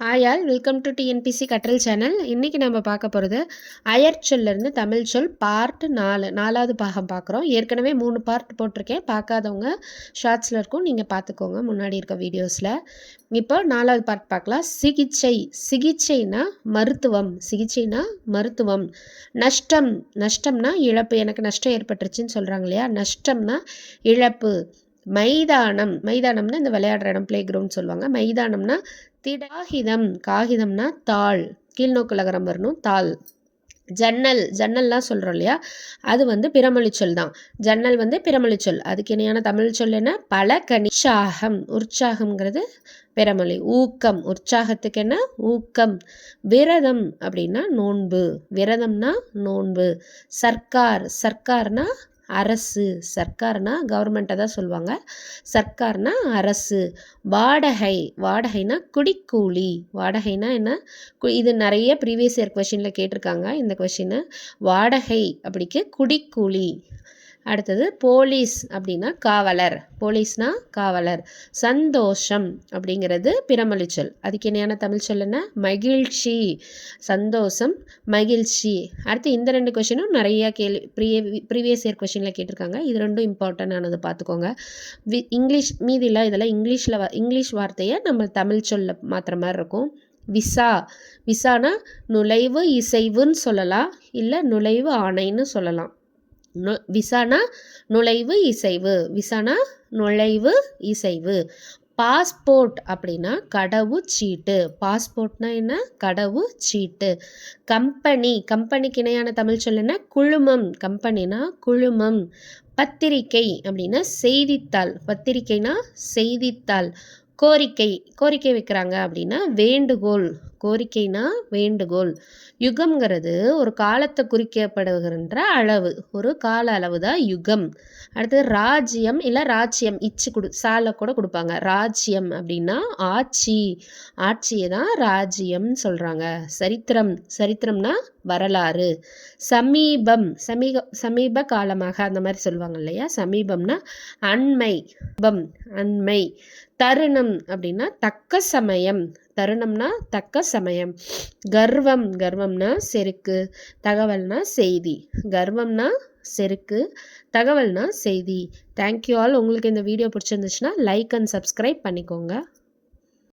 Hi all, welcome to TNPSC கற்றல் channel. இன்றைக்கி நம்ம பார்க்க போகிறது அயற்சொல்லிருந்து தமிழ் சொல் பார்ட் 4 4வது பாகம் பார்க்குறோம். ஏற்கனவே 3 பார்ட் போட்டிருக்கேன். பார்க்காதவங்க ஷார்ட்ஸில் இருக்கும், நீங்கள் பார்த்துக்கோங்க முன்னாடி இருக்க வீடியோஸில். இப்போ 4வது பார்ட் பார்க்கலாம். சிகிச்சை. சிகிச்சைனா மருத்துவம். சிகிச்சைனா மருத்துவம். நஷ்டம். நஷ்டம்னா இழப்பு. எனக்கு நஷ்டம் ஏற்பட்டுருச்சுன்னு சொல்கிறாங்க இல்லையா, நஷ்டம்னா இழப்பு. மைதானம். மைதானம்னா இந்த விளையாடுற இடம், பிளே கிரவுண்ட் சொல்லுவாங்க. மைதானம்னா காகிதம். காகிதம்னா தாள். கீழ்நோக்கு லகரம் வரணும், தாள். ஜன்னல். ஜன்னல்லாம் சொல்கிறோம் இல்லையா, அது பிறமொழிச்சொல் தான். ஜன்னல் பிறமொழிச்சொல். அதுக்கு இணையான தமிழ் சொல் என்ன? பலகனி. உற்சாகம். உற்சாகம்ங்கிறது பிறமொழி. ஊக்கம். உற்சாகத்துக்கு என்ன? ஊக்கம். விரதம் அப்படின்னா நோன்பு. விரதம்னா நோன்பு. சர்க்கார். சர்க்கார்னா அரசு. சர்க்கார்னா கவர்மெண்ட்டை தான் சொல்லுவாங்க. சர்க்கார்னா அரசு. வாடகை. வாடகைனா குடிக்கூலி. வாடகைனா என்ன? இது நிறைய ப்ரீவியஸ் இயர் கொஷினில் கேட்டிருக்காங்க இந்த கொஷின். வாடகை அப்படிக்கு குடிக்கூலி. அடுத்தது போலீஸ் அப்படின்னா காவலர். போலீஸ்னா காவலர். சந்தோஷம் அப்படிங்கிறது பிறமொழிச்சொல். அதுக்கு இணையான தமிழ் சொல் என்ன? மகிழ்ச்சி. சந்தோஷம், மகிழ்ச்சி. அடுத்து இந்த 2 கொஷினும் நிறைய ப்ரீவியஸ் இயர் கொஷினில் கேட்டிருக்காங்க. இது ரெண்டும் இம்பார்ட்டன்டானது, பார்த்துக்கோங்க. இங்கிலீஷ் மீதியில் இதெல்லாம் இங்கிலீஷ் வார்த்தையை நம்ம தமிழ் சொல்ல மாற்றுற மாதிரி இருக்கும். விசா. விசானா நுழைவு இசைவுன்னு சொல்லலாம், இல்லை நுழைவு ஆணைன்னு சொல்லலாம். விசானா நுழைவு இசைவு. விசானா நுழைவு இசைவு. பாஸ்போர்ட் அப்படின்னா கடவுச்சீட்டு. பாஸ்போர்ட்னா என்ன? கடவுச்சீட்டு. கம்பெனி. கம்பெனிக்கு இணையான தமிழ் சொல் என்ன? குழுமம். கம்பெனினா குழுமம். பத்திரிக்கை அப்படின்னா செய்தித்தாள். பத்திரிக்கைனா செய்தித்தாள். கோரிக்கை. கோரிக்கை வைக்கிறாங்க அப்படின்னா வேண்டுகோள். கோரிக்கைனா வேண்டுகோள். யுகம்ங்கிறது ஒரு காலத்தை குறிக்கப்படுகின்ற அளவு, ஒரு கால அளவு தான் யுகம். அடுத்தது ராஜ்யம் இல்லை ராஜ்யம். சால கூட கொடுப்பாங்க. ராஜ்யம் அப்படின்னா ஆட்சி. ஆட்சியை தான் ராஜ்யம்னு சொல்கிறாங்க. சரித்திரம். சரித்திரம்னா வரலாறு. சமீபம். சமீப காலமாக அந்த மாதிரி சொல்லுவாங்க இல்லையா. சமீபம்னா அண்மை. அண்மை. தருணம் அப்படின்னா தக்க சமயம். தருணம்னா தக்க சமயம். கர்வம். கர்வம்னா செருக்கு. தகவல்னா செய்தி. கர்வம்னா செருக்கு, தகவல்னா செய்தி. Thank you all. உங்களுக்கு இந்த வீடியோ பிடிச்சிருந்துச்சுன்னா லைக் அண்ட் சப்ஸ்கிரைப் பண்ணிக்கோங்க.